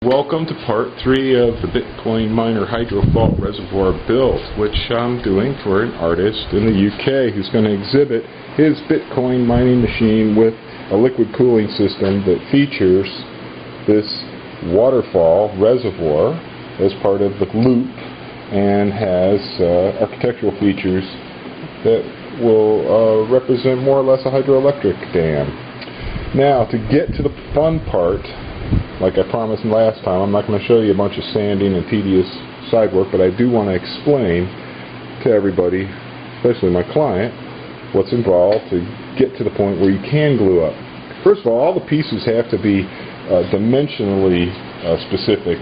Welcome to part 3 of the Bitcoin miner hydrofault reservoir build, which I'm doing for an artist in the UK who's going to exhibit his Bitcoin mining machine with a liquid cooling system that features this waterfall reservoir as part of the loop and has architectural features that will represent more or less a hydroelectric dam. Now, to get to the fun part, like I promised last time, I'm not going to show you a bunch of sanding and tedious side work, but I do want to explain to everybody, especially my client, what's involved to get to the point where you can glue up. First of all the pieces have to be dimensionally specific.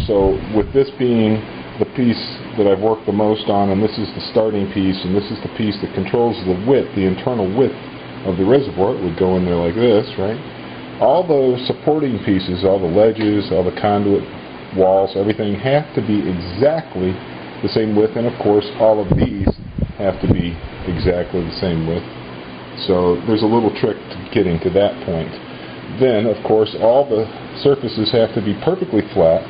So with this being the piece that I've worked the most on, and this is the starting piece, and this is the piece that controls the width, the internal width of the reservoir, it would go in there like this, right? All the supporting pieces, all the ledges, all the conduit walls, everything have to be exactly the same width, and of course all of these have to be exactly the same width. So there's a little trick to getting to that point. Then of course all the surfaces have to be perfectly flat,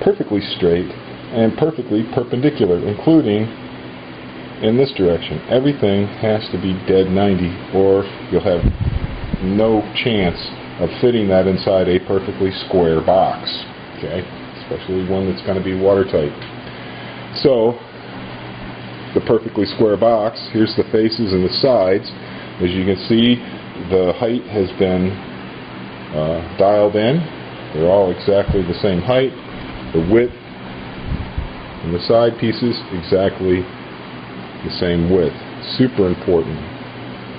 perfectly straight, and perfectly perpendicular, including in this direction. Everything has to be dead 90 or you'll have no chance of fitting that inside a perfectly square box, okay? Especially one that's going to be watertight. So, the perfectly square box, here's the faces and the sides. As you can see, the height has been dialed in. They're all exactly the same height. The width and the side pieces exactly the same width. Super important.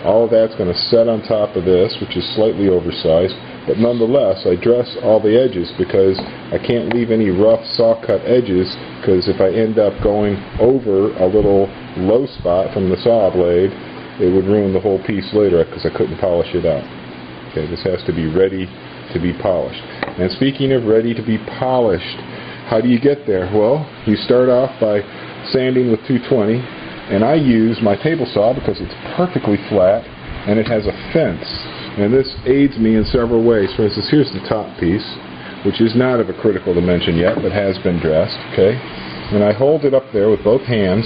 All of that's going to set on top of this, which is slightly oversized, but nonetheless I dress all the edges because I can't leave any rough saw-cut edges, because if I end up going over a little low spot from the saw blade, it would ruin the whole piece later because I couldn't polish it out. Okay, this has to be ready to be polished. And speaking of ready to be polished, how do you get there? Well, you start off by sanding with 220. And I use my table saw because it's perfectly flat and it has a fence. And this aids me in several ways. For instance, here's the top piece, which is not of a critical dimension yet, but has been dressed, okay? And I hold it up there with both hands,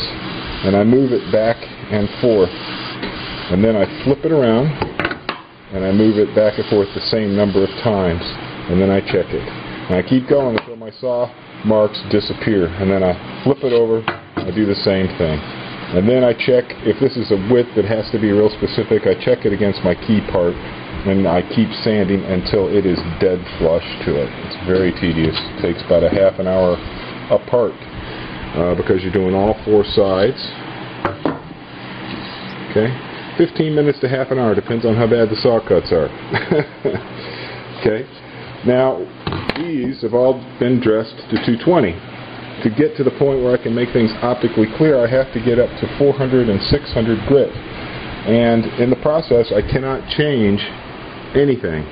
and I move it back and forth. And then I flip it around, and I move it back and forth the same number of times. And then I check it. And I keep going until my saw marks disappear. And then I flip it over, I do the same thing. And then I check if this is a width that has to be real specific. I check it against my key part, and I keep sanding until it is dead flush to it. It's very tedious. It takes about a half an hour apart because you're doing all four sides. Okay, 15 minutes to half an hour, depends on how bad the saw cuts are. Okay, now these have all been dressed to 220. To get to the point where I can make things optically clear, I have to get up to 400 and 600 grit. And in the process, I cannot change anything.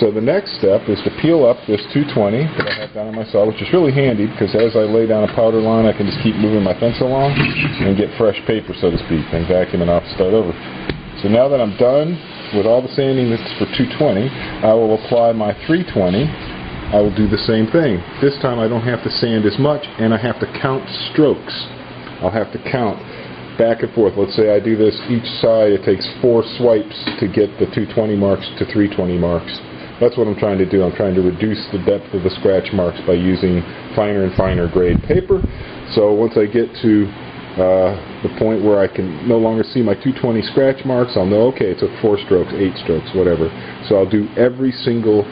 So the next step is to peel up this 220 that I have down on my saw, which is really handy because as I lay down a powder line, I can just keep moving my fence along and get fresh paper, so to speak, and vacuum it off to start over. So now that I'm done with all the sanding that's for 220, I will apply my 320. I will do the same thing. This time I don't have to sand as much, and I have to count strokes. I'll have to count back and forth. Let's say I do this each side, it takes 4 swipes to get the 220 marks to 320 marks. That's what I'm trying to do. I'm trying to reduce the depth of the scratch marks by using finer and finer grade paper. So once I get to the point where I can no longer see my 220 scratch marks, I'll know, okay, it took 4 strokes, 8 strokes, whatever. So I'll do every single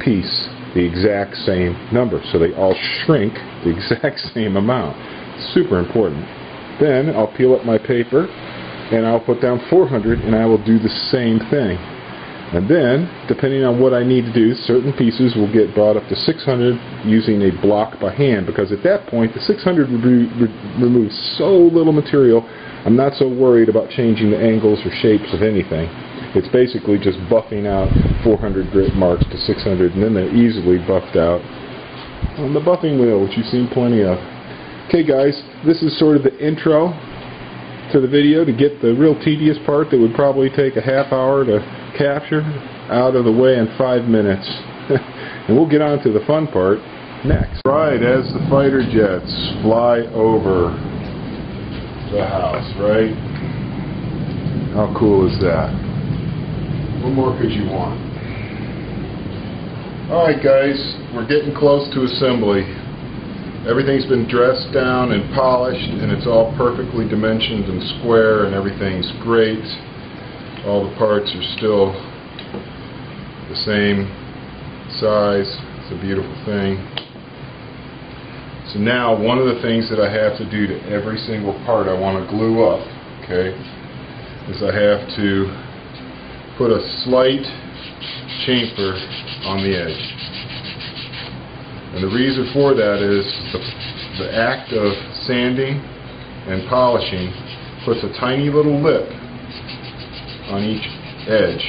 piece the exact same number, so they all shrink the exact same amount. Super important. Then I'll peel up my paper and I'll put down 400 and I will do the same thing. And then, depending on what I need to do, certain pieces will get brought up to 600 using a block by hand, because at that point the 600 removes so little material, I'm not so worried about changing the angles or shapes of anything. It's basically just buffing out 400 grit marks to 600, and then they're easily buffed out on the buffing wheel, which you've seen plenty of. Okay guys, this is sort of the intro to the video to get the real tedious part that would probably take a half hour to capture out of the way in 5 minutes. And we'll get on to the fun part next. Right, as the fighter jets fly over the house, right? How cool is that? What more could you want? Alright guys, we're getting close to assembly. Everything's been dressed down and polished, and it's all perfectly dimensioned and square, and everything's great. All the parts are still the same size. It's a beautiful thing. So now one of the things that I have to do to every single part I want to glue up, okay, is I have to put a slight chamfer on the edge. And the reason for that is the act of sanding and polishing puts a tiny little lip on each edge,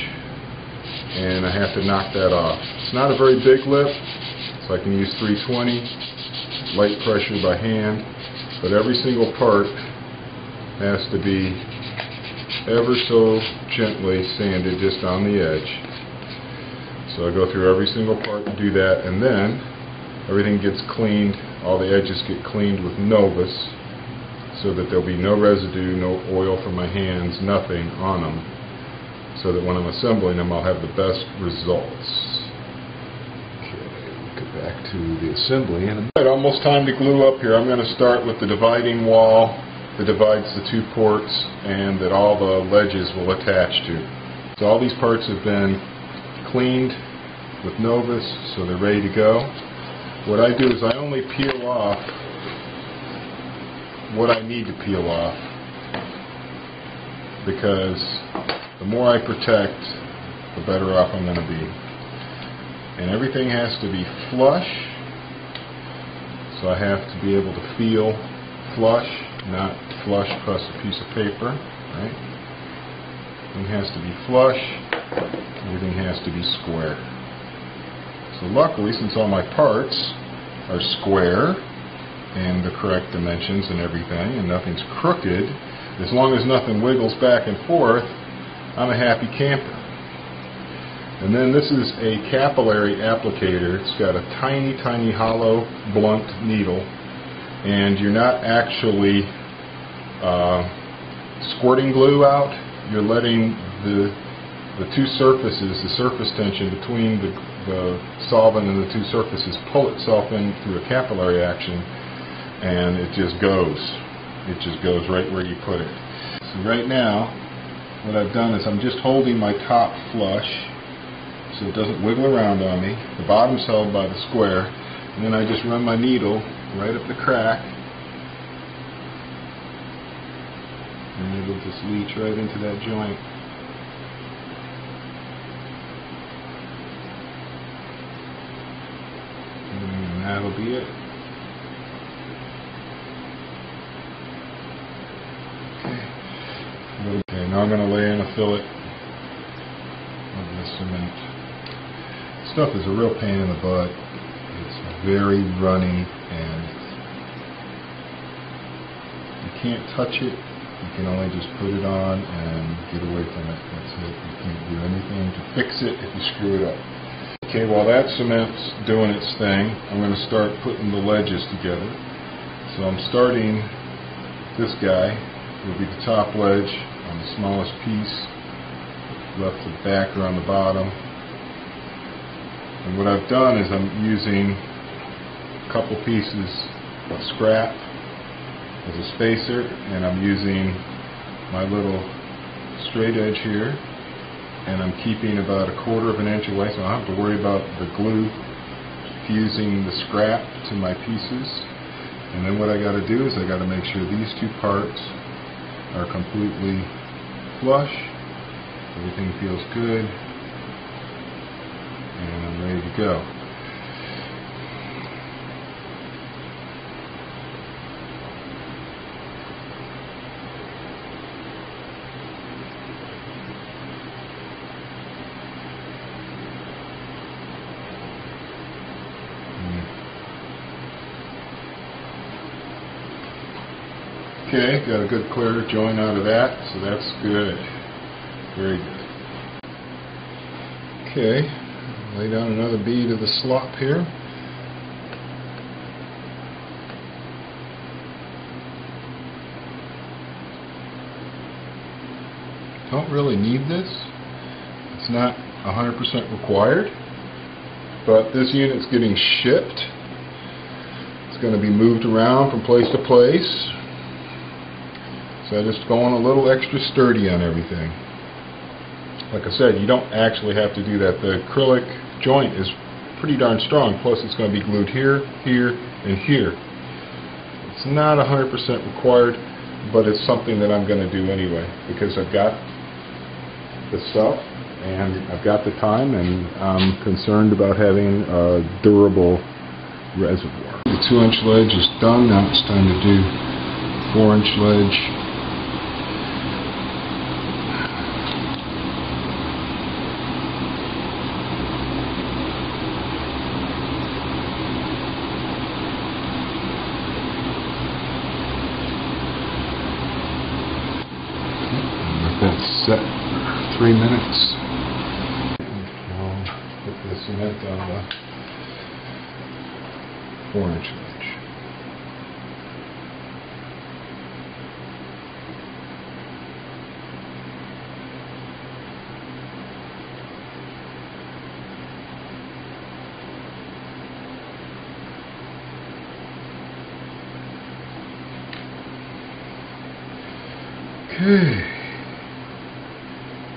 and I have to knock that off. It's not a very big lip, so I can use 320, light pressure by hand, but every single part has to be ever so gently sanded just on the edge. So I go through every single part and do that, and then everything gets cleaned, all the edges get cleaned with Novus so that there'll be no residue, no oil from my hands, nothing on them, so that when I'm assembling them I'll have the best results. Okay, we'll get back to the assembly. Alright, almost time to glue up here. I'm going to start with the dividing wall that divides the two ports and that all the ledges will attach to. So all these parts have been cleaned with Novus, so they're ready to go. What I do is I only peel off what I need to peel off, because the more I protect, the better off I'm going to be. And everything has to be flush, so I have to be able to feel flush, not flush across a piece of paper, right? Everything has to be flush, everything has to be square. So luckily, since all my parts are square and the correct dimensions and everything, and nothing's crooked, as long as nothing wiggles back and forth, I'm a happy camper. And then this is a capillary applicator. It's got a tiny, tiny hollow blunt needle, and you're not actually squirting glue out. You're letting the two surfaces, the surface tension between the solvent and the two surfaces pull itself in through a capillary action, and it just goes. It just goes right where you put it. So right now, what I've done is I'm just holding my top flush so it doesn't wiggle around on me. The bottom's held by the square, and then I just run my needle right up the crack, and it'll just leach right into that joint. And that'll be it. Okay, now I'm going to lay in a fillet of the cement. This stuff is a real pain in the butt. It's very runny, and you can't touch it. You can only just put it on and get away from it. That's it. You can't do anything to fix it if you screw it up. Okay, while that cement's doing its thing, I'm going to start putting the ledges together. So I'm starting this guy. Will be the top ledge on the smallest piece, left to the back or on the bottom. And what I've done is I'm using a couple pieces of scrap as a spacer, and I'm using my little straight edge here, and I'm keeping about 1/4 of an inch away, so I don't have to worry about the glue fusing the scrap to my pieces. And then what I got to do is I got to make sure these two parts are completely flush, everything feels good, and I'm ready to go. Okay, got a good clear joint out of that, so that's good. Very good. Okay, Lay down another bead of the slop here. Don't really need this. It's not 100% required, but this unit's getting shipped. It's going to be moved around from place to place, so I just go on a little extra sturdy on everything. Like I said, you don't actually have to do that. The acrylic joint is pretty darn strong, plus it's going to be glued here, here, and here. It's not 100% required, but it's something that I'm going to do anyway, because I've got the stuff and I've got the time, and I'm concerned about having a durable reservoir. The 2-inch ledge is done. Now it's time to do 4-inch ledge. That's set for 3 minutes. I'll put the cement on the 4-inch ledge. Okay.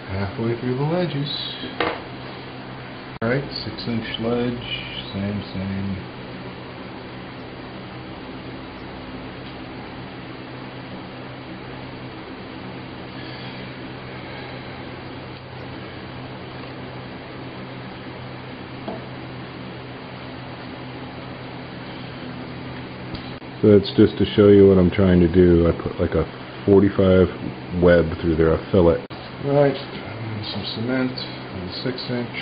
Halfway through the ledges. Alright, 6-inch ledge, same. So that's just to show you what I'm trying to do. I put like a 45 web through there, a fillet. Right, some cement on the 6-inch.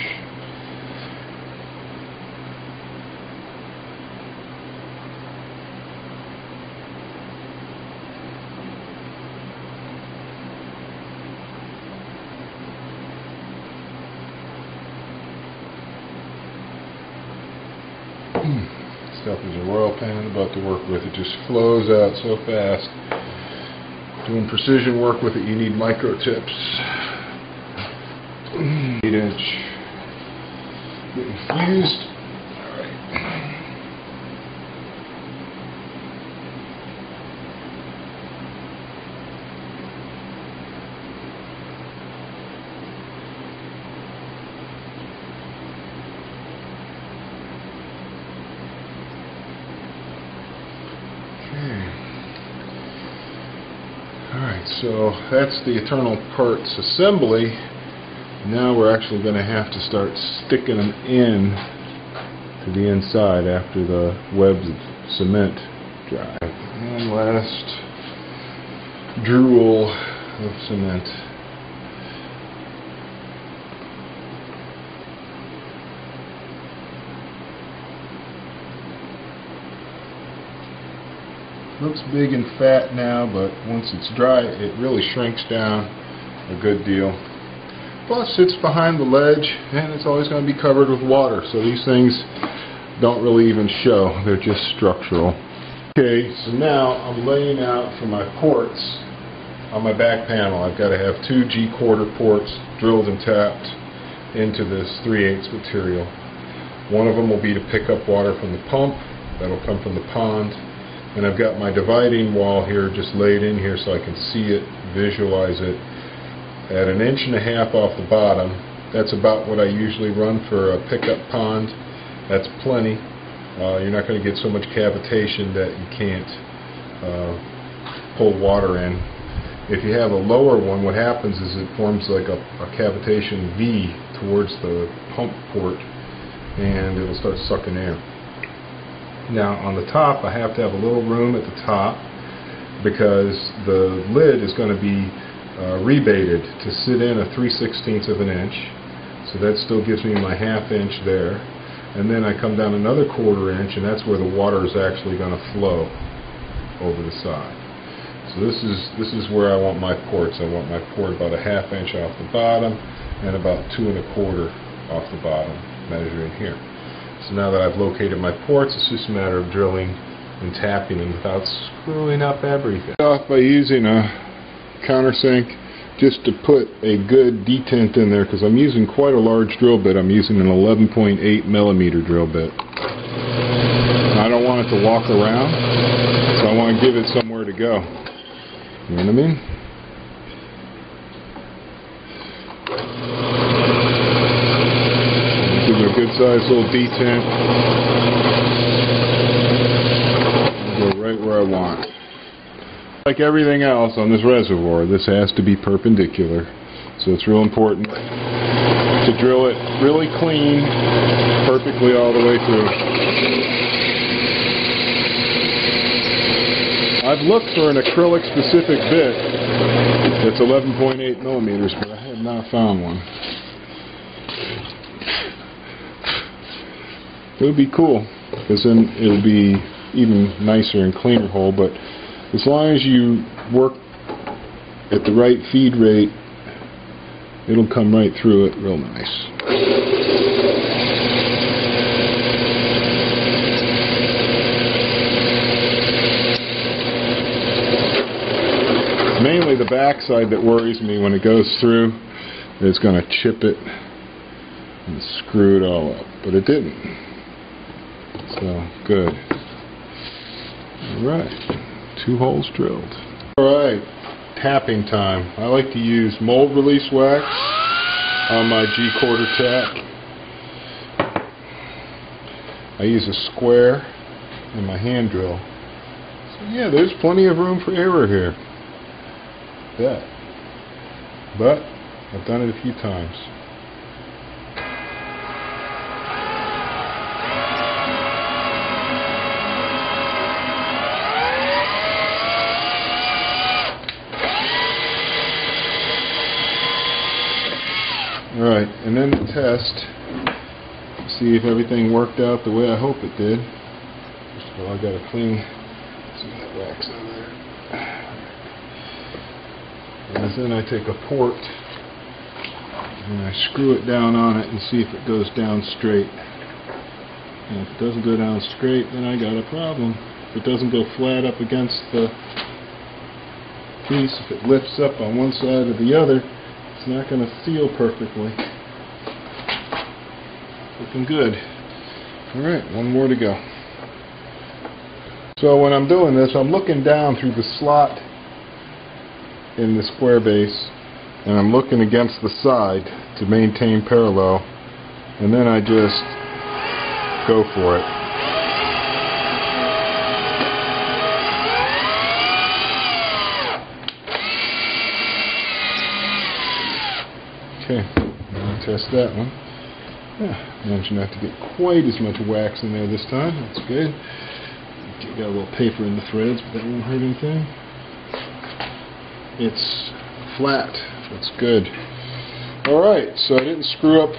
Stuff is a royal pain in the butt to work with. It just flows out so fast. Doing precision work with it, you need micro tips. 8-inch. Getting fused. Alright. Alright, so that's the internal parts assembly. Now we're actually going to have to start sticking them in to the inside after the webs of cement dry. And last drool of cement. Looks big and fat now, but once it's dry, it really shrinks down a good deal. Plus, it's behind the ledge, and it's always going to be covered with water, so these things don't really even show. They're just structural. Okay, so now I'm laying out for my ports on my back panel. I've got to have 2 G-quarter ports drilled and tapped into this 3/8 material. One of them will be to pick up water from the pump. That'll come from the pond. And I've got my dividing wall here just laid in here so I can see it, visualize it. At 1.5 inches off the bottom, that's about what I usually run for a pickup pond. That's plenty. You're not going to get so much cavitation that you can't pull water in. If you have a lower one, what happens is it forms like a cavitation V towards the pump port, and it'll start sucking air. Now on the top, I have to have a little room at the top because the lid is going to be rebaited to sit in a 3/16 of an inch. So that still gives me my 1/2 inch there. And then I come down another 1/4 inch, and that's where the water is actually going to flow over the side. So this is where I want my ports. I want my port about a 1/2 inch off the bottom and about 2 1/4 off the bottom. measure in here. So now that I've located my ports, it's just a matter of drilling and tapping them without screwing up everything. Start off by using a countersink just to put a good detent in there, because I'm using quite a large drill bit. I'm using an 11.8 millimeter drill bit. I don't want it to walk around, so I want to give it somewhere to go. You know what I mean? Give it a good sized little detent. Go right where I want. Like everything else on this reservoir, this has to be perpendicular. So it's real important to drill it really clean, perfectly all the way through. I've looked for an acrylic specific bit that's 11.8 millimeters, but I have not found one. It would be cool, because then it would be even nicer and cleaner hole, but as long as you work at the right feed rate, it'll come right through it real nice. Mainly the backside that worries me when it goes through. It's going to chip it and screw it all up, but it didn't. So, good. Alright. 2 holes drilled. Alright, tapping time. I like to use mold release wax on my G-quarter tap. I use a square and my hand drill. So yeah, there's plenty of room for error here. Yeah. But I've done it a few times. Alright, and then the test, see if everything worked out the way I hope it did. First of all, I got to clean some of that wax out of there. And then I take a port and I screw it down on it and see if it goes down straight. And if it doesn't go down straight, then I got a problem. If it doesn't go flat up against the piece, if it lifts up on one side or the other, it's not going to seal perfectly. Looking good. Alright, one more to go. So when I'm doing this, I'm looking down through the slot in the square base, and I'm looking against the side to maintain parallel, and then I just go for it. Okay, now test that one. Yeah, managed not to get quite as much wax in there this time. That's good. Got a little paper in the threads, but that won't hurt anything. It's flat. That's good. Alright, so I didn't screw up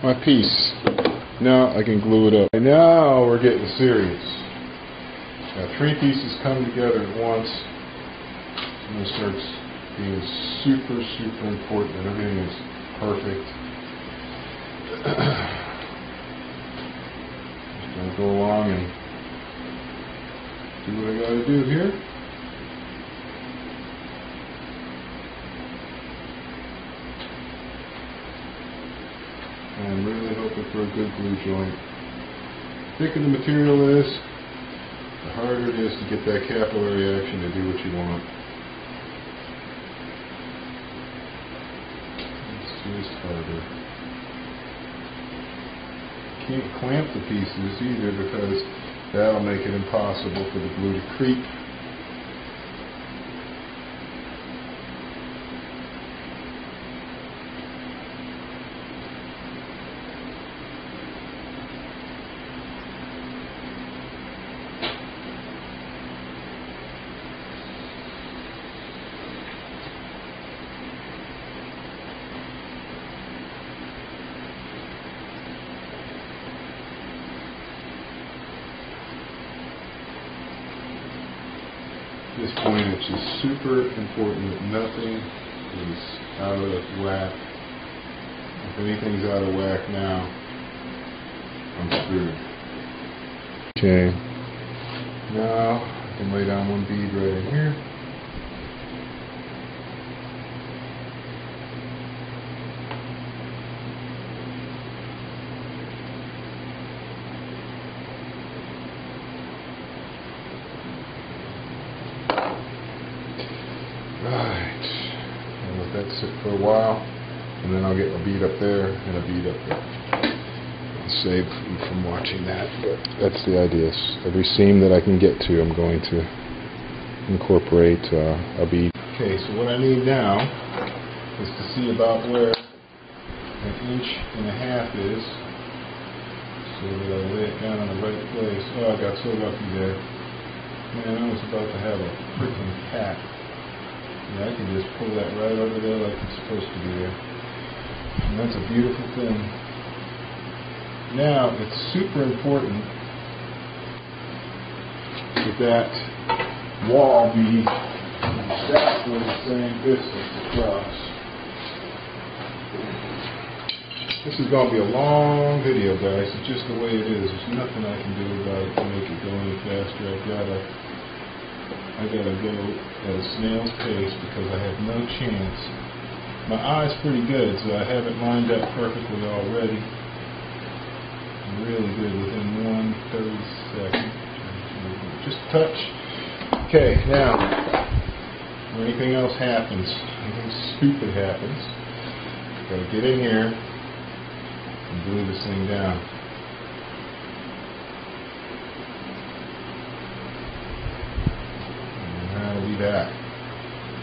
my piece. Now I can glue it up. And now we're getting serious. Now 3 pieces come together at once, and it starts being super, super important that everything is perfect. Just going to go along and do what I got to do here. And I'm really hoping for a good glue joint. The thicker the material is, the harder it is to get that capillary action to do what you want. It's just harder. Can't clamp the pieces either, because that'll make it impossible for the glue to creep. At this point, it's just super important that nothing is out of whack. If anything's out of whack now, I'm screwed. Okay. Now I can lay down one bead right in here. Right. I'll let that sit for a while, and then I'll get a bead up there and a bead up there. I'll save you from watching that, but that's the idea. Every seam that I can get to, I'm going to incorporate a bead. Okay, so what I need now is to see about where 1.5 inches is, so that I lay it down in the right place. Oh, I got so lucky there. Man, I was about to have a freaking cat. Yeah, I can just pull that right over there like it's supposed to be there. And that's a beautiful thing. Now, it's super important that wall be exactly the same distance across. This is going to be a long video, guys. It's just the way it is. There's nothing I can do about it to make it go any faster. I gotta go at a snail's pace because I have no chance. My eye's pretty good, so I have it lined up perfectly already. I'm really good within 1/32. Just a touch. Okay, now, when anything else happens, anything stupid happens, gotta get in here and glue this thing down. That.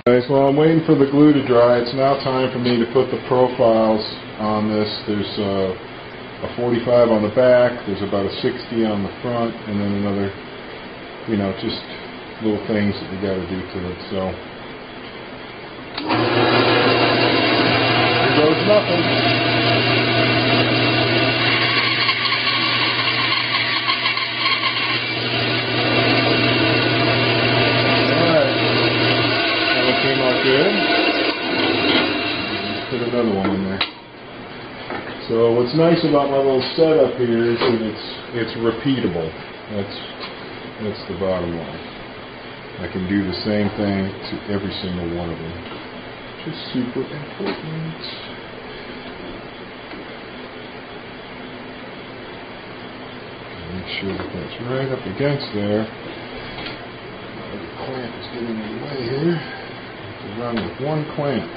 Guys, while I'm waiting for the glue to dry, it's now time for me to put the profiles on this. There's a 45 on the back, there's about a 60 on the front, and then another, just little things that you got to do to it. So, here goes nothing. Put another one in there. So what's nice about my little setup here is that it's repeatable. That's the bottom line. I can do the same thing to every single one of them. Which is super important. Make sure that that's right up against there. The clamp is getting in the way here. I have to run with one clamp.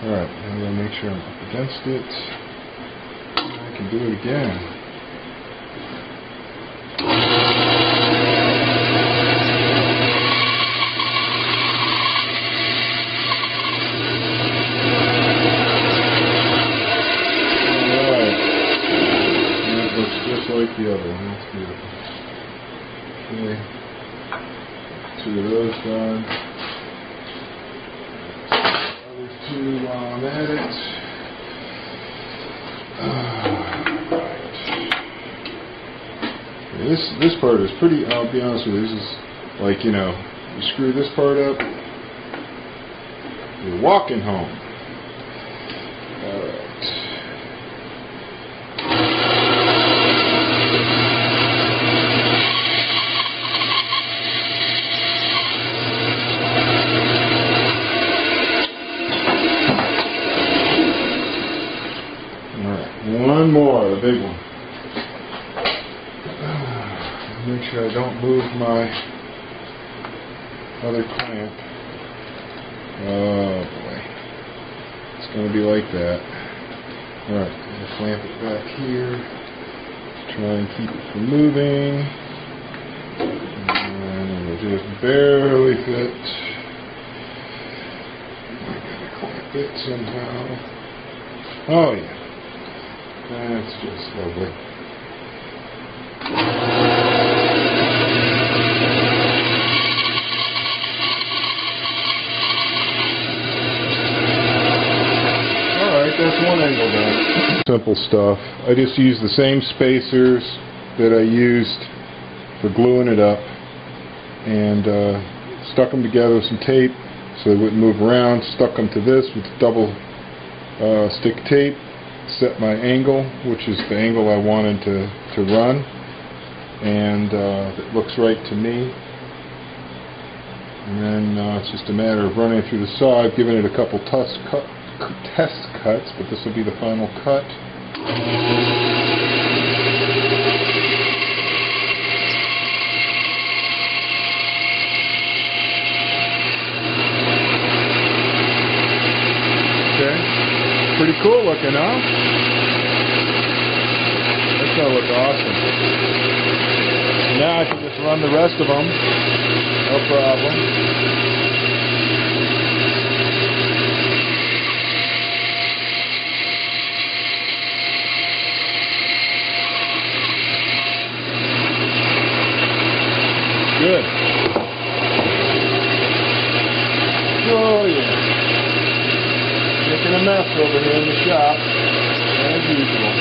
Alright, I'm going to make sure I'm up against it. I can do it again. Alright. And it looks just like the other one. That's beautiful. Okay. 2 of those done. Two on edit. Right. This part is pretty, I'll be honest with you, this is like, you screw this part up, you're walking home. Alright. One more, the big one. Make sure I don't move my other clamp. Oh boy. It's going to be like that. Alright, I'm going to clamp it back here. Try and keep it from moving. And it'll just barely fit. I gotta clamp it somehow. Oh yeah. That's just lovely. Alright, that's one angle done. Simple stuff. I just used the same spacers that I used for gluing it up and stuck them together with some tape so they wouldn't move around. Stuck them to this with double stick tape. set my angle, which is the angle I wanted to run, and it looks right to me. And then it's just a matter of running it through the saw. I've given it a couple test cuts, but this will be the final cut. Okay, pretty cool looking, huh? That's gonna look awesome. Now I can just run the rest of them, no problem. Good. Oh yeah. Making a mess over here in the shop, as usual.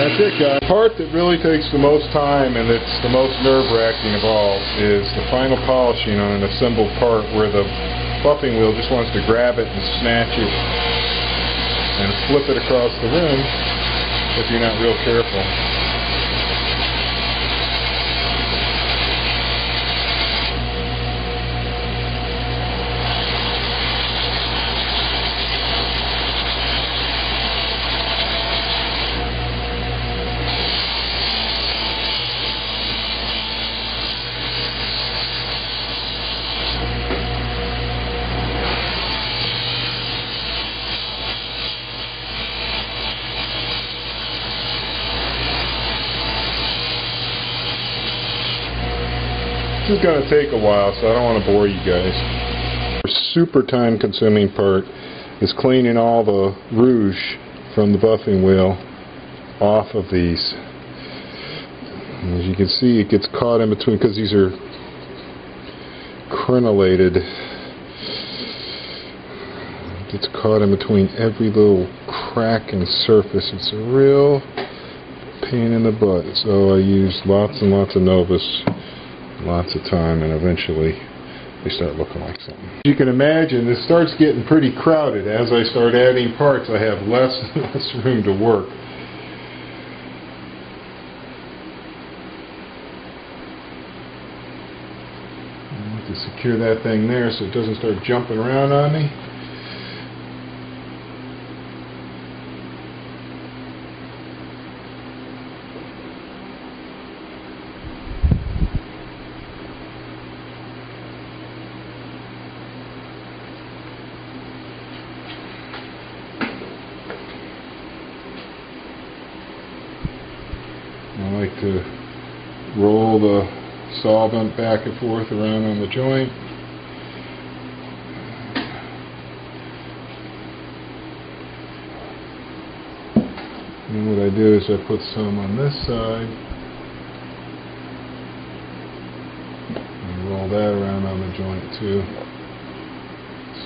That's it, guys. The part that really takes the most time and it's the most nerve-wracking of all is the final polishing on an assembled part where the buffing wheel just wants to grab it and snatch it and flip it across the room if you're not real careful. This is going to take a while, so I don't want to bore you guys. The super time-consuming part is cleaning all the rouge from the buffing wheel off of these. As you can see, it gets caught in between because these are crenulated. It gets caught in between every little crack and surface. It's a real pain in the butt. So I use lots and lots of Novus. Lots of time, and eventually they start looking like something. As you can imagine, this starts getting pretty crowded. As I start adding parts, I have less and less room to work. I want to secure that thing there so it doesn't start jumping around on me. I like to roll the solvent back and forth around on the joint. And what I do is I put some on this side and roll that around on the joint too,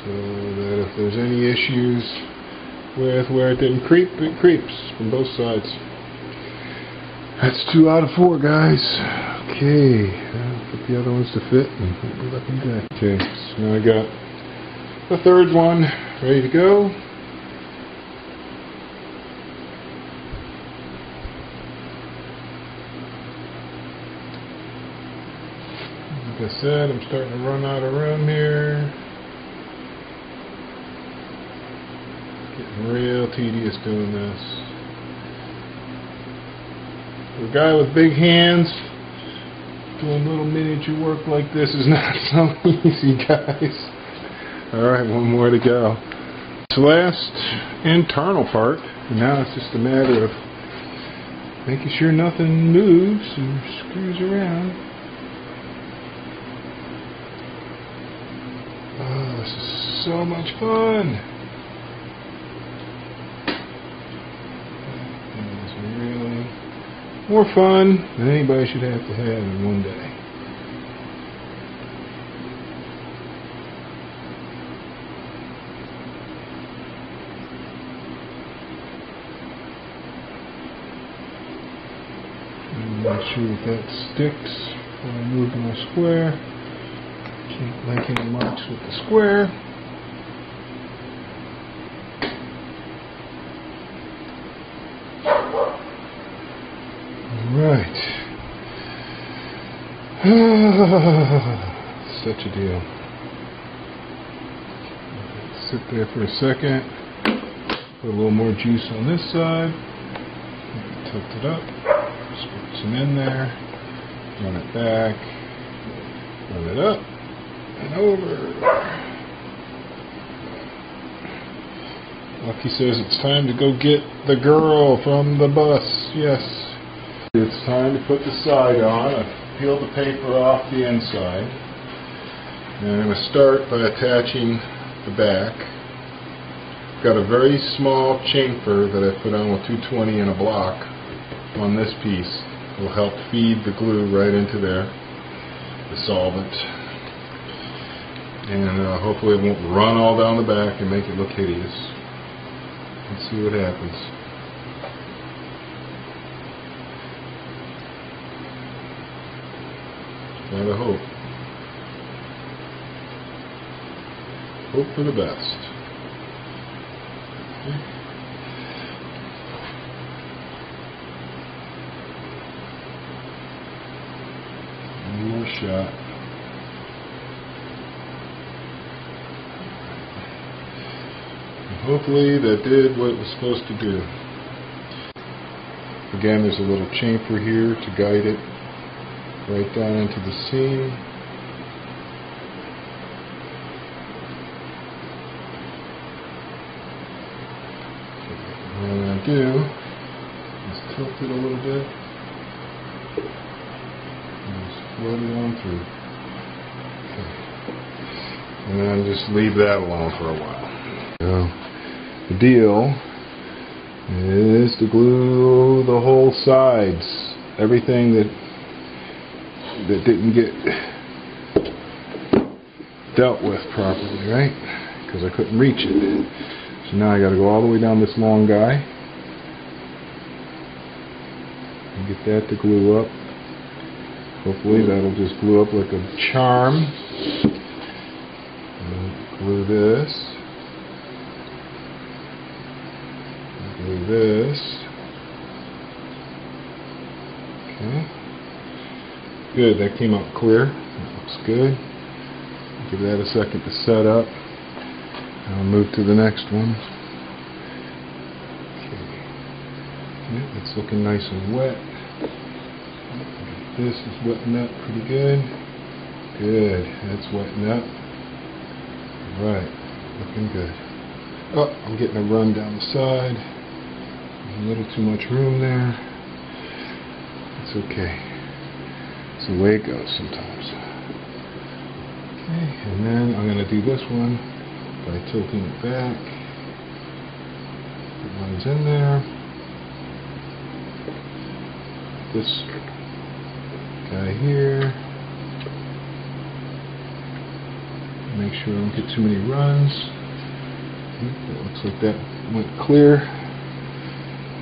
so that if there's any issues with where it didn't creep, it creeps from both sides. That's 2 out of 4, guys. Okay, put the other ones to fit and we're looking good. Okay, so now I got the third one ready to go. Like I said, I'm starting to run out of room here. Getting real tedious doing this. For a guy with big hands, doing little miniature work like this is not so easy, guys. Alright, one more to go. This last internal part, and now it's just a matter of making sure nothing moves and screws around. Oh, this is so much fun. More fun than anybody should have to have in one day. Make sure that that sticks when I move my square. Keep making marks with the square. Alright. Such a deal. Sit there for a second. Put a little more juice on this side. Tilt it up. Squirt some in there. Run it back. Run it up. And over. Lucky says it's time to go get the girl from the bus. Yes. It's time to put the side on. I've peeled the paper off the inside. And I'm going to start by attaching the back. Got a very small chamfer that I put on with 220 in a block on this piece. It will help feed the glue right into there, the solvent. And hopefully it won't run all down the back and make it look hideous. Let's see what happens. Try to hope. Hope for the best. Okay. One more shot. And hopefully that did what it was supposed to do. Again, there's a little chamfer here to guide it right down into the seam. What I'm going to do is tilt it a little bit and just float it on through. Okay. And then just leave that alone for a while. So the deal is to glue the whole sides, everything that didn't get dealt with properly, right? Because I couldn't reach it. So now I got to go all the way down this long guy and get that to glue up. Hopefully that'll just glue up like a charm. And glue this. Glue this. Okay. Good, that came out clear. That looks good. Give that a second to set up. I'll move to the next one. Okay. Yeah, it's looking nice and wet. This is wetting up pretty good. Good, that's wetting up. Right, looking good. Oh, I'm getting a run down the side. There's a little too much room there. It's okay. It's the way it goes sometimes. Okay, and then I'm going to do this one by tilting it back. It runs in there. This guy here. Make sure I don't get too many runs. It looks like that went clear.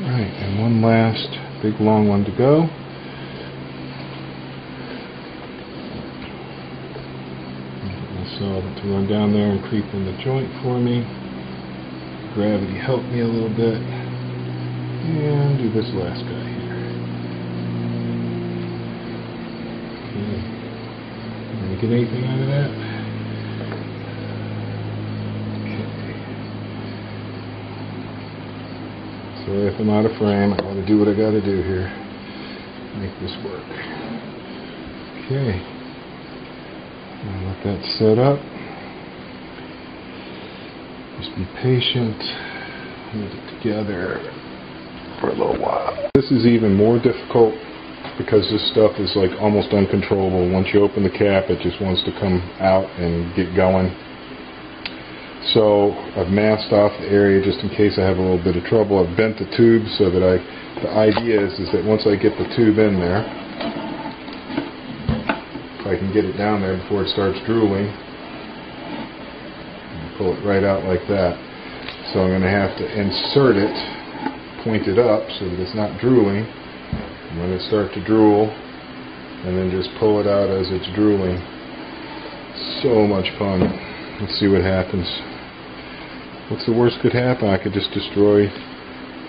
Alright, and one last big long one to go. Solvent to run down there and creep in the joint for me. Gravity helped me a little bit. And do this last guy here. Okay. Did I get anything out of that? Okay. Sorry if I'm out of frame. I gotta do what I gotta do here. Make this work. Okay. I'll let that set up. Just be patient. Hold it together for a little while. This is even more difficult because this stuff is like almost uncontrollable. Once you open the cap, it just wants to come out and get going. So I've masked off the area just in case I have a little bit of trouble. I've bent the tube so that the idea is that once I get the tube in there, I can get it down there before it starts drooling. Pull it right out like that. So I'm going to have to insert it, point it up so that it's not drooling, I'm going to start to drool and then just pull it out as it's drooling. So much fun. Let's see what happens. What's the worst could happen? I could just destroy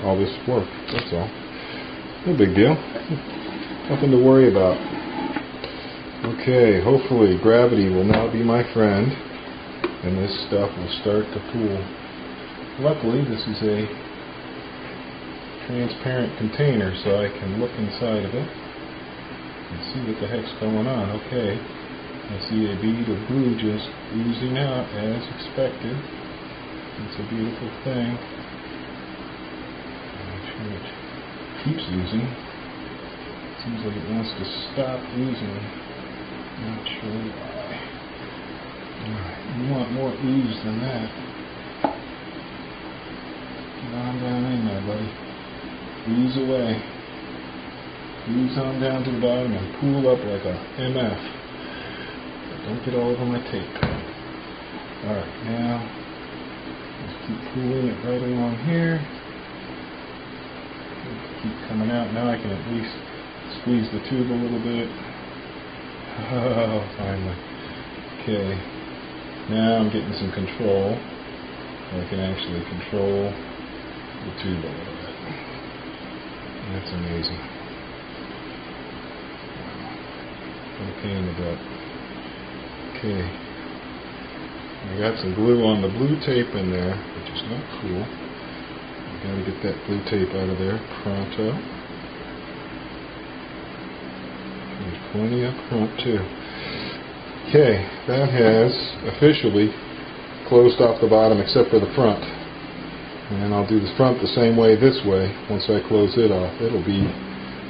all this work. That's all. No big deal. Nothing to worry about. Okay, hopefully gravity will now be my friend and this stuff will start to pool. Luckily, this is a transparent container, so I can look inside of it and see what the heck's going on. Okay, I see a bead of glue just oozing out as expected. It's a beautiful thing. I'm sure it keeps oozing. It seems like it wants to stop oozing. Not sure why. You want more ooze than that. Get on down in there, buddy. Ooze away. Ooze on down to the bottom and pool up like a MF. But don't get all over my tape. Alright, now just keep pooling it right along here. Keep coming out. Now I can at least squeeze the tube a little bit. Oh, finally. Okay. Now I'm getting some control. I can actually control the tube a little bit. That's amazing. What a pain in the butt. Okay. I got some glue on the blue tape in there, which is not cool. I gotta get that blue tape out of there pronto. There's plenty up front too. Okay, that has officially closed off the bottom except for the front. And I'll do the front the same way this way once I close it off. It'll be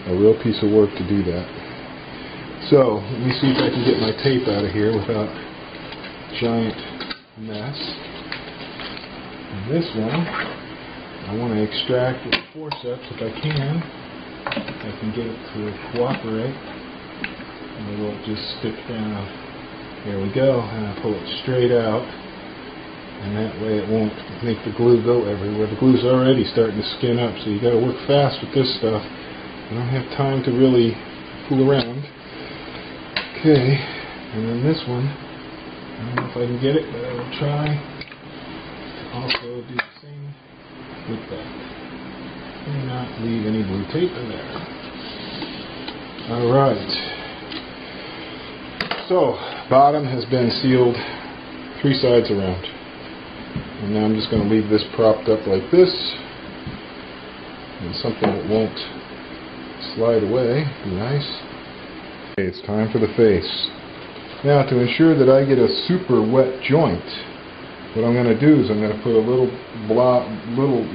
a real piece of work to do that. So, let me see if I can get my tape out of here without a giant mess. And this one, I want to extract with forceps if I can. If I can get it to cooperate. And it won't just stick down. There we go, and I pull it straight out, and that way it won't make the glue go everywhere. The glue's already starting to skin up, so you got to work fast with this stuff. I don't have time to really fool around. Okay, and then this one, I don't know if I can get it, but I will try to also do the same with that. And not leave any blue tape in there. Alright. So, bottom has been sealed 3 sides around. And now I'm just going to leave this propped up like this. And something that won't slide away. Be nice. Okay, it's time for the face. Now, to ensure that I get a super wet joint, what I'm going to do is I'm going to put a little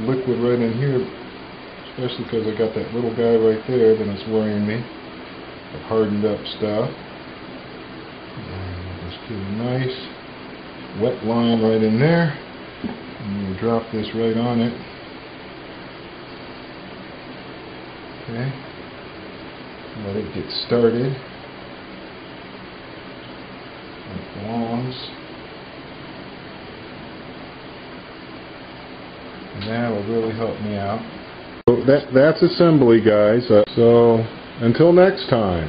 liquid right in here, especially because I got that little guy right there that is worrying me. The hardened up stuff. And just get a nice wet line right in there. And you drop this right on it. Okay. Let it get started. It belongs. And that will really help me out. So that's assembly, guys. So until next time.